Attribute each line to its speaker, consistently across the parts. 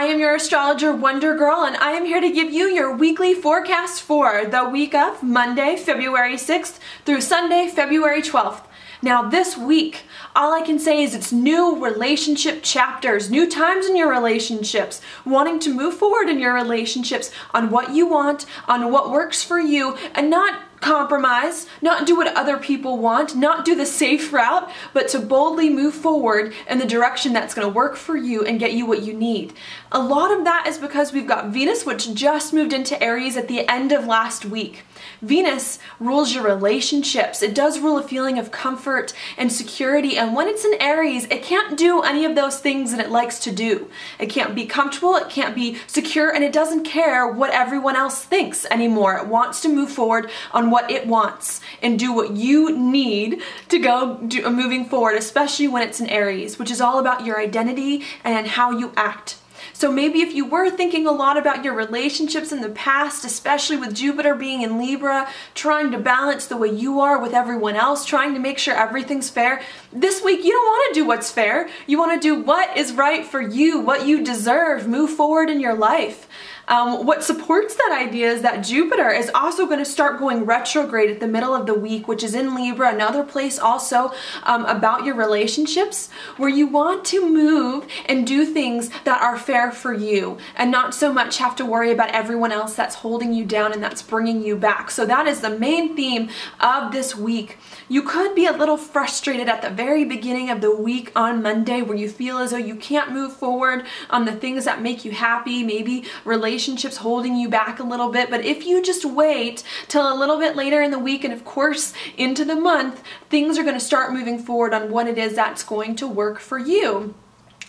Speaker 1: I am your astrologer Wonder Girl, and I am here to give you your weekly forecast for the week of Monday, February 6th through Sunday, February 12th. Now this week, all I can say is it's new relationship chapters, new times in your relationships, wanting to move forward in your relationships on what you want, on what works for you, and not compromise, not do what other people want, not do the safe route, but to boldly move forward in the direction that's going to work for you and get you what you need. A lot of that is because we've got Venus, which just moved into Aries at the end of last week. Venus rules your relationships. It does rule a feeling of comfort and security, and when it's in Aries, it can't do any of those things that it likes to do. It can't be comfortable, it can't be secure, and it doesn't care what everyone else thinks anymore. It wants to move forward on what it wants and do what you need to go moving forward, especially when it's in Aries, which is all about your identity and how you act. So maybe if you were thinking a lot about your relationships in the past, especially with Jupiter being in Libra, trying to balance the way you are with everyone else, trying to make sure everything's fair, this week you don't want to do what's fair. You want to do what is right for you, what you deserve, move forward in your life. What supports that idea is that Jupiter is also going to start going retrograde at the middle of the week, which is in Libra, another place also about your relationships, where you want to move and do things that are fair for you and not so much have to worry about everyone else that's holding you down and that's bringing you back. So that is the main theme of this week. You could be a little frustrated at the very beginning of the week on Monday, where you feel as though you can't move forward on the things that make you happy, maybe relationships holding you back a little bit. But if you just wait till a little bit later in the week and of course into the month, things are going to start moving forward on what it is that's going to work for you.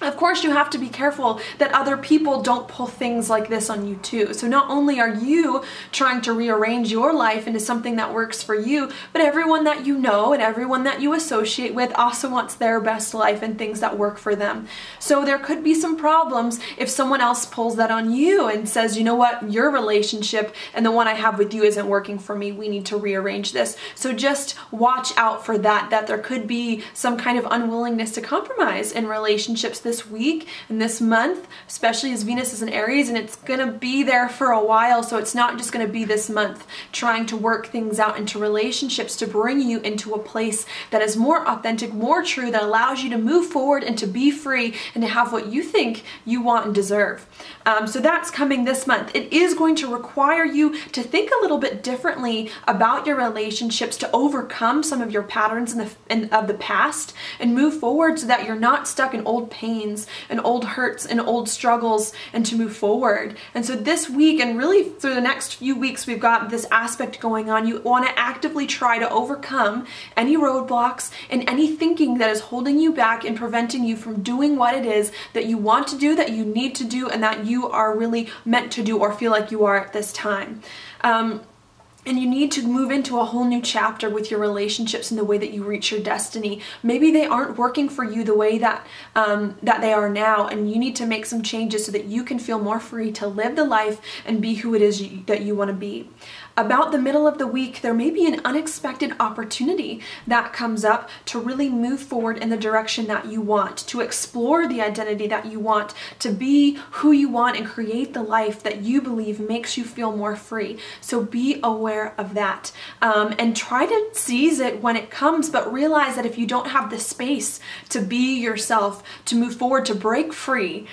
Speaker 1: Of course, you have to be careful that other people don't pull things like this on you too. So not only are you trying to rearrange your life into something that works for you, but everyone that you know and everyone that you associate with also wants their best life and things that work for them. So there could be some problems if someone else pulls that on you and says, you know what, your relationship and the one I have with you isn't working for me. We need to rearrange this. So just watch out for that there could be some kind of unwillingness to compromise in relationships this week and this month, especially as Venus is in Aries, and it's gonna be there for a while. So it's not just gonna be this month trying to work things out into relationships to bring you into a place that is more authentic, more true, that allows you to move forward and to be free and to have what you think you want and deserve. So that's coming this month. It is going to require you to think a little bit differently about your relationships, to overcome some of your patterns of the past and move forward so that you're not stuck in old pains and old hurts and old struggles, and to move forward. And so this week and really through the next few weeks, we've got this aspect going on. You want to actively try to overcome any roadblocks and any thinking that is holding you back and preventing you from doing what it is that you want to do, that you need to do, and that you are really meant to do or feel like you are at this time. And you need to move into a whole new chapter with your relationships and the way that you reach your destiny. Maybe they aren't working for you the way that they are now, and you need to make some changes so that you can feel more free to live the life and be who it is that you want to be. About the middle of the week, there may be an unexpected opportunity that comes up to really move forward in the direction that you want, to explore the identity that you want, to be who you want and create the life that you believe makes you feel more free. So be aware of that and try to seize it when it comes, but realize that if you don't have the space to be yourself, to move forward, to break free,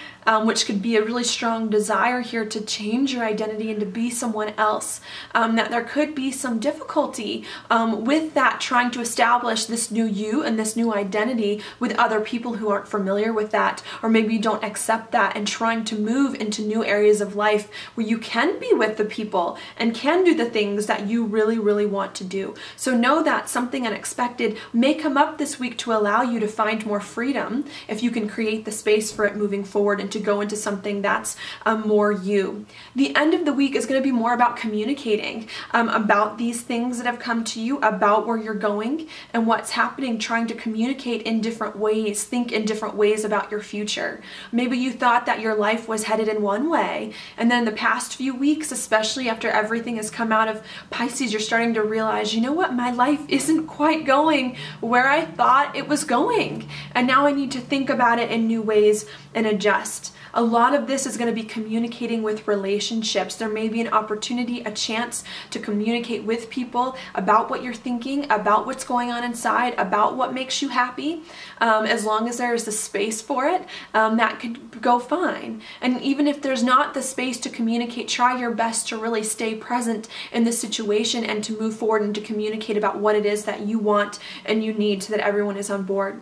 Speaker 1: which could be a really strong desire here to change your identity and to be someone else, that there could be some difficulty with that, trying to establish this new you and this new identity with other people who aren't familiar with that, or maybe you don't accept that, and trying to move into new areas of life where you can be with the people and can do the things that you really, really want to do. So know that something unexpected may come up this week to allow you to find more freedom if you can create the space for it moving forward and to go into something that's more you. The end of the week is going to be more about communicating about these things that have come to you, about where you're going and what's happening, trying to communicate in different ways, think in different ways about your future. Maybe you thought that your life was headed in one way, and then the past few weeks, especially after everything has come out of Pisces, you're starting to realize, you know what, my life isn't quite going where I thought it was going, and now I need to think about it in new ways and adjust. that. A lot of this is going to be communicating with relationships. There may be an opportunity, a chance to communicate with people about what you're thinking, about what's going on inside, about what makes you happy. As long as there is the space for it, that could go fine. And even if there's not the space to communicate, try your best to really stay present in the situation and to move forward and to communicate about what it is that you want and you need so that everyone is on board.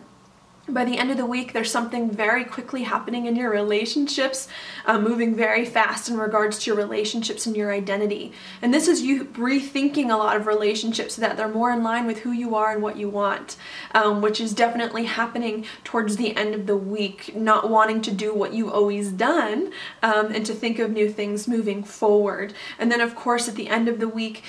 Speaker 1: By the end of the week, there's something very quickly happening in your relationships, moving very fast in regards to your relationships and your identity. And this is you rethinking a lot of relationships so that they're more in line with who you are and what you want, which is definitely happening towards the end of the week, not wanting to do what you've always done, and to think of new things moving forward. And then, of course, at the end of the week,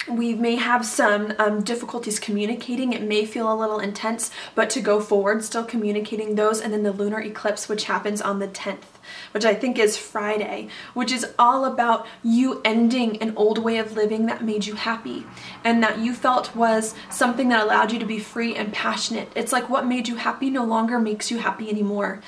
Speaker 1: we may have some difficulties communicating. It may feel a little intense, but to go forward, still communicating those. And then the lunar eclipse, which happens on the 10th, which I think is Friday, which is all about you ending an old way of living that made you happy and that you felt was something that allowed you to be free and passionate. It's like what made you happy no longer makes you happy anymore.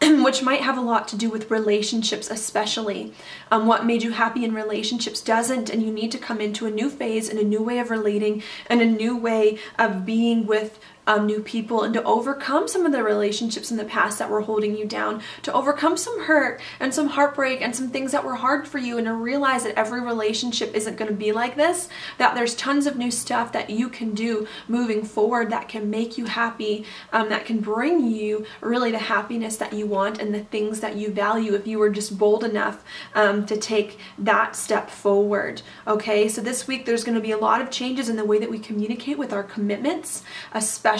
Speaker 1: Which might have a lot to do with relationships, especially. What made you happy in relationships doesn't, and you need to come into a new phase and a new way of relating and a new way of being with new people, and to overcome some of the relationships in the past that were holding you down, to overcome some hurt and some heartbreak and some things that were hard for you, and to realize that every relationship isn't going to be like this, that there's tons of new stuff that you can do moving forward that can make you happy, that can bring you really the happiness that you want and the things that you value if you were just bold enough to take that step forward. Okay, so this week there's going to be a lot of changes in the way that we communicate with our commitments, especially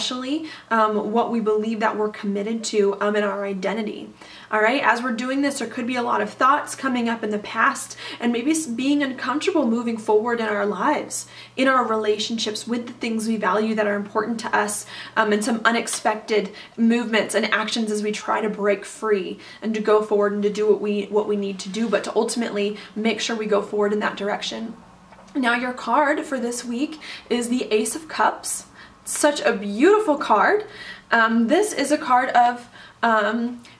Speaker 1: what we believe that we're committed to in our identity. All right, as we're doing this, there could be a lot of thoughts coming up in the past and maybe being uncomfortable moving forward in our lives, in our relationships with the things we value that are important to us, and some unexpected movements and actions as we try to break free and to go forward and to do what we need to do, but to ultimately make sure we go forward in that direction. Now, your card for this week is the Ace of Cups. Such a beautiful card. This is a card of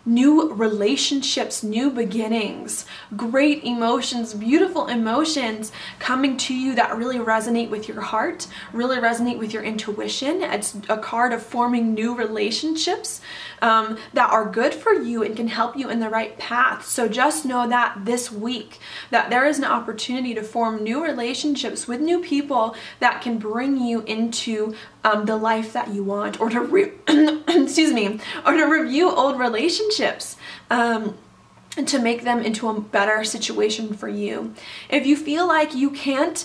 Speaker 1: new relationships, new beginnings, great emotions, beautiful emotions coming to you that really resonate with your heart, really resonate with your intuition. It's a card of forming new relationships that are good for you and can help you in the right path. So just know that this week that there is an opportunity to form new relationships with new people that can bring you into the life that you want, or to excuse me, or to review old relationships and to make them into a better situation for you. If you feel like you can't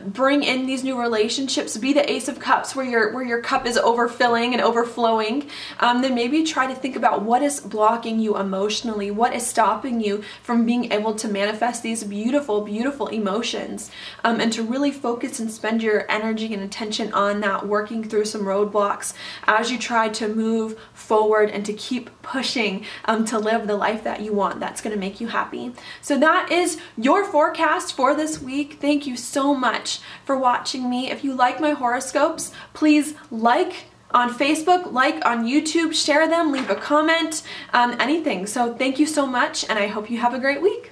Speaker 1: bring in these new relationships, be the Ace of Cups where your cup is overfilling and overflowing, then maybe try to think about what is blocking you emotionally, what is stopping you from being able to manifest these beautiful, beautiful emotions, and to really focus and spend your energy and attention on that, working through some roadblocks as you try to move forward and to keep pushing to live the life that you want. That's going to make you happy. So that is your forecast for this week. Thank you so much for watching me. If you like my horoscopes, please like on Facebook, like on YouTube, share them, leave a comment, anything. So thank you so much, and I hope you have a great week.